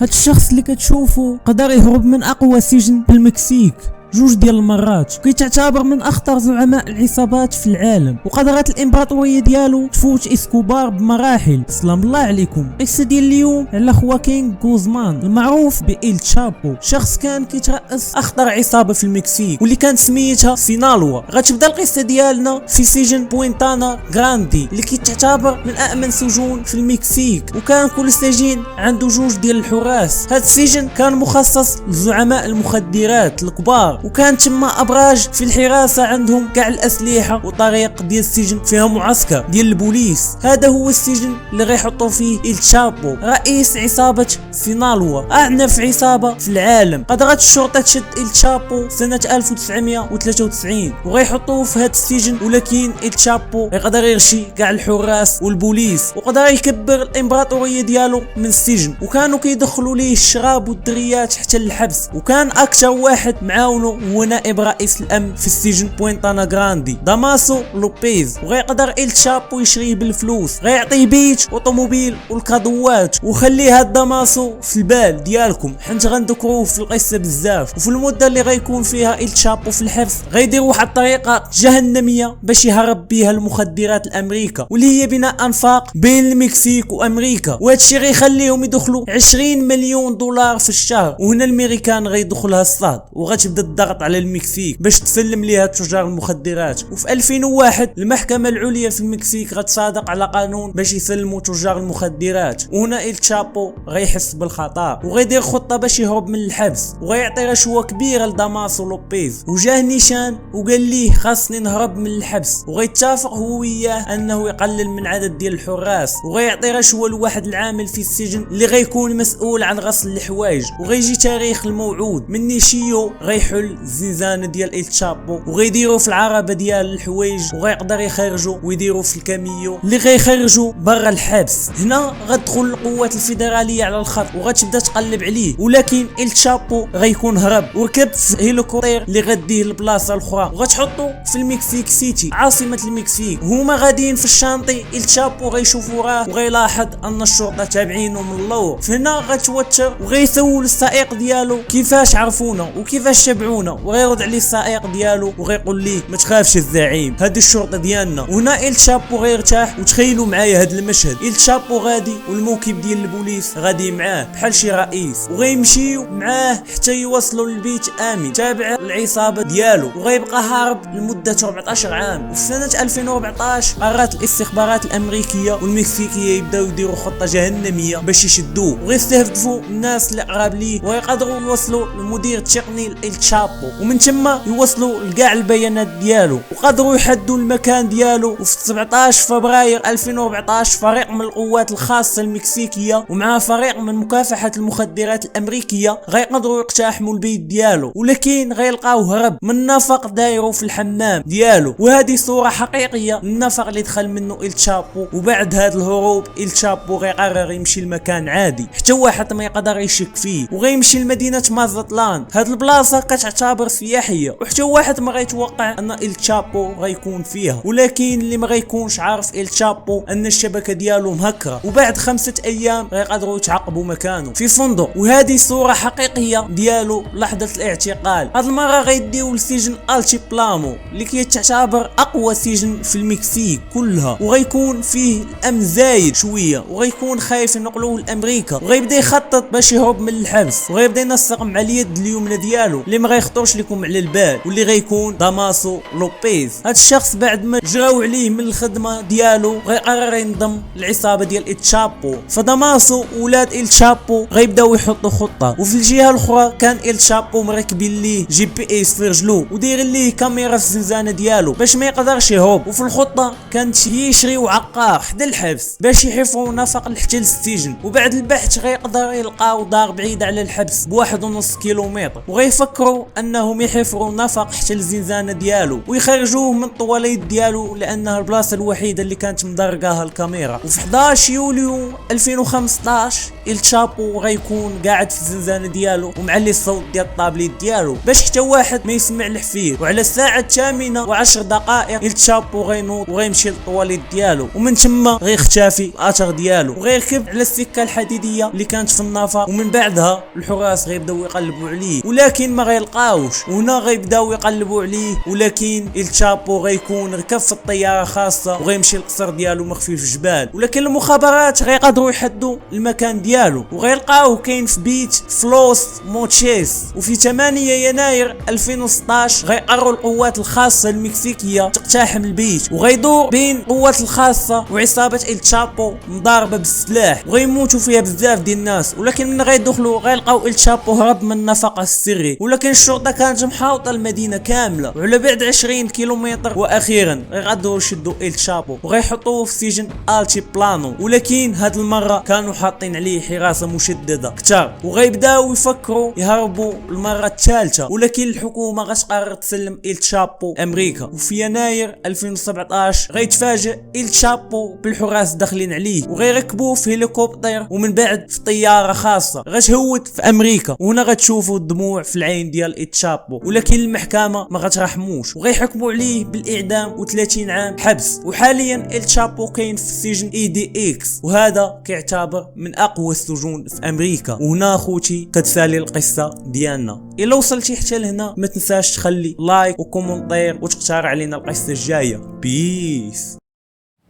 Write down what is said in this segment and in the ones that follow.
هاد الشخص اللي كتشوفو قدر يهرب من اقوى سجن في المكسيك جوج ديال المرات، وكيتعتبر من اخطر زعماء العصابات في العالم، وقدرت الامبراطوريه ديالو تفوت اسكوبار بمراحل. سلام الله عليكم. القصه ديال اليوم على خواكين غوزمان المعروف بإل تشابو، شخص كان كيترأس اخطر عصابه في المكسيك واللي كانت سميتها سينالوا. غتبدا القصه ديالنا في سجن بوينتانا غراندي اللي كيتعتبر من امن سجون في المكسيك، وكان كل سجين عنده جوج ديال الحراس. هذا السجن كان مخصص لزعماء المخدرات الكبار، وكان تما ابراج في الحراسه عندهم كاع الاسلحه، وطريق ديال السجن فيها معسكر ديال البوليس. هذا هو السجن اللي غيحطوا فيه إل تشابو، رئيس عصابه سينالوا، اعنف عصابه في العالم. قدرت الشرطه تشد إل تشابو سنه 1993 وغيحطوه في هذا السجن، ولكن إل تشابو يقدر يغشي كاع الحراس والبوليس، وقدر يكبر الامبراطوريه ديالو من السجن، وكانوا كيدخلوا ليه الشراب والدريات حتى للحبس. وكان اكثر واحد معاونو هو نائب رئيس الامن في السجن بوينتانا غراندي داماسو لوبيز، وغيقدر إل تشابو يشريه بالفلوس، غيعطيه بيت وطوموبيل والكادوات. وخلي هاد داماسو في البال ديالكم حيت غنذكروه في القصه بزاف. وفي المده اللي غيكون فيها إل تشابو في الحبس غيدير واحد الطريقه جهنميه باش يهرب بها المخدرات لامريكا، واللي هي بناء انفاق بين المكسيك وامريكا، وهادشي غيخليهم يدخلوا 20 مليون دولار في الشهر. وهنا الامريكان غيدخلها الصاد، وغتبدا الضغط على المكسيك باش تسلم ليها تجار المخدرات. وفي 2001 المحكمة العليا في المكسيك غتصادق على قانون باش يسلموا تجار المخدرات. وهنا إل تشابو غيحس بالخطر وغيدير خطة باش يهرب من الحبس، وغيعطي رشوة كبيرة لداماسو لوبيز. وجاه نيشان وقال ليه خاصني نهرب من الحبس، وغيتفق هو وياه انه يقلل من عدد ديال الحراس، وغيعطي رشوة لواحد العامل في السجن اللي غيكون مسؤول عن غسل الحوايج. وغيجي تاريخ الموعود من نيشيو غيحل الزنزانه ديال إل تشابو، وغيديروا في العربه ديال الحوايج، وغيقدر يخرجوا ويديروا في الكاميو اللي غيخرجوا برا الحبس. هنا غتدخل القوات الفيدراليه على الخط وغتبدا تقلب عليه، ولكن إل تشابو غيكون هرب وركب في هليكوبتر اللي غديه لبلاصه اخرى، وغتحطو في المكسيك سيتي عاصمه المكسيك. هما غاديين في الشانطي، إل تشابو غيشوف وراه وغيلاحظ ان الشرطه تابعينه من اللور. فهنا غتوتر وغيسول السائق ديالو كيفاش عرفونا وكيفاش تبعونا، وغيرد عليه السائق ديالو وغيقول ليه ما تخافش الزعيم، هذه الشرطه ديالنا. وهنا إل تشابو غيرتاح. وتخيلوا معايا هذا المشهد، إل تشابو غادي والموكب ديال البوليس غادي معاه بحال شي رئيس، وغيمشيو معاه حتى يوصلوا للبيت امن تابع العصابه ديالو، وغيبقى هارب لمده 14 عام. وفي سنه 2014 قررت الاستخبارات الامريكيه والمكسيكيه يبداو يديروا خطه جهنميه باش يشدوه، وغيستهدفوا الناس اللي قراب ليه، ويقدروا يوصلوا للمدير التقني إل تشابو، ومن ثم يوصلوا لكاع البيانات ديالو، وقدروا يحدوا المكان ديالو. وفي 17 فبراير 2014 فريق من القوات الخاصه المكسيكيه ومع فريق من مكافحه المخدرات الامريكيه غيقدروا يقتحموا البيت ديالو، ولكن غيلقاوه هرب من نفق دايرو في الحمام ديالو. وهذه صوره حقيقيه للنفق اللي دخل منه إل تشابو. وبعد هذا الهروب إل تشابو غيقرر يمشي لمكان عادي حتى واحد ما يقدر يشك فيه، وغيمشي لمدينه مازاتلان. هاد البلاصه كتعتبر سياحيه وحتى واحد ما غيتوقع ان إل تشابو غيكون فيها، ولكن اللي ما غيكونش عارف إل تشابو ان الشبكه ديالو مهكره. وبعد 5 ايام غيقدروا يتعاقبوا مكانه في فندق. وهذه صوره حقيقيه ديالو لحظه الاعتقال. هاد المره غيديو لسجن التيبلامو اللي كيتعتبر اقوى سجن في المكسيك كلها، وغيكون فيه الامن زايد شويه، وغيكون خايف ينقلوه لامريكا، وغيبدا يخطط باش يهرب من الحبس، وغيبدا ينسق مع اليد اليمنى ديالو اللي ما غيخطرش لكم على البال، واللي غيكون داماسو لوبيز. هاد الشخص بعد ما جراو عليه من الخدمه ديالو غيقرر ينضم للعصابه ديال إل تشابو. فداماسو ولاد إل تشابو غيبداو يحطوا خطه، وفي الجهه الاخرى كان إل تشابو مركبين ليه GPS في رجلو ودايرين ليه كاميرا في الزنزانه ديالو باش ما يقدرش يهرب. وفي الخطه كانت يشريو عقار حدا الحبس باش يحفروا نفق حتى للسجن، وبعد البحث غيقدر يلقاو دار بعيده على الحبس ب1.5 كيلومتر، وغيفكروا انهم يحفروا نفق حتى الزنزانه ديالو ويخرجوه من الطواليت ديالو لانها البلاصه الوحيده اللي كانت مدرقاها الكاميرا. وفي 11 يوليو 2015 التشابو غيكون قاعد في الزنزانه ديالو ومعلي الصوت ديال الطابليت ديالو باش حتى واحد ما يسمع الحفير. وعلى الساعه 8:10 التشابو غينوض وغيمشي للطواليت ديالو ومن تما غيختفي الاثر ديالو وغيركب على السكه الحديديه اللي كانت في النفق. ومن بعدها الحراس غيبداو يقلبوا عليه ولكن ما غيلقاوش. وهنا غيبداو يقلبوا عليه ولكن التشابو غيكون ركب في الطياره خاصه وغيمشي القصر ديالو مخفي في الجبال. ولكن المخابرات غيقدروا يحدوا المكان ديالو وغيلقاوه كاين في بيت فلوس موتشيس. وفي 8 يناير 2016 غيقرروا القوات الخاصه المكسيكيه تقتحم البيت وغيدور بين القوات الخاصه وعصابه التشابو مضاربه بالسلاح وغيموتوا فيها بزاف ديال الناس. ولكن من غيدخلوا غيلقاو التشابو هرب من النفق السري. ولكن الشرطه كانت محاوطه المدينه كامله. وعلى بعد 20 كيلومتر واخيرا غيقدروا يشدوا التشابو وغيحطوه في سجن التي بلانو. ولكن هاد المره كانوا حاطين عليه حراسه مشدده كتر وغيبداو يفكروا يهربوا المره الثالثه. ولكن الحكومه غتقرر تسلم التشابو امريكا. وفي يناير 2017 غيتفاجئ التشابو بالحراس داخلين عليه وغيركبوه في هليكوبتر ومن بعد في طياره خاصه غتهود في امريكا. وهنا غتشوفوا الدموع في العين ديال التشابو. ولكن المحكمه ما غترحموش وغيحكموا عليه بالاعدام و30 عام حبس. وحاليا التشابو كاين في سجن EDX وهذا كيعتبر من اقوى السجون في امريكا. وهنا اخوتي كتسالي القصه ديالنا. الا وصلتي حتى لهنا ما تنساش تخلي لايك وكومنتير وتقترح علينا القصه الجايه. بيس.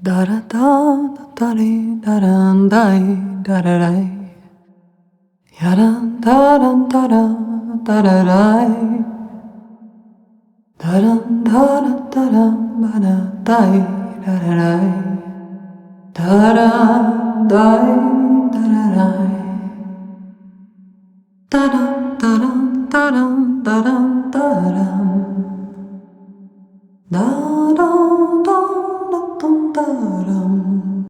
Da da da da da da da.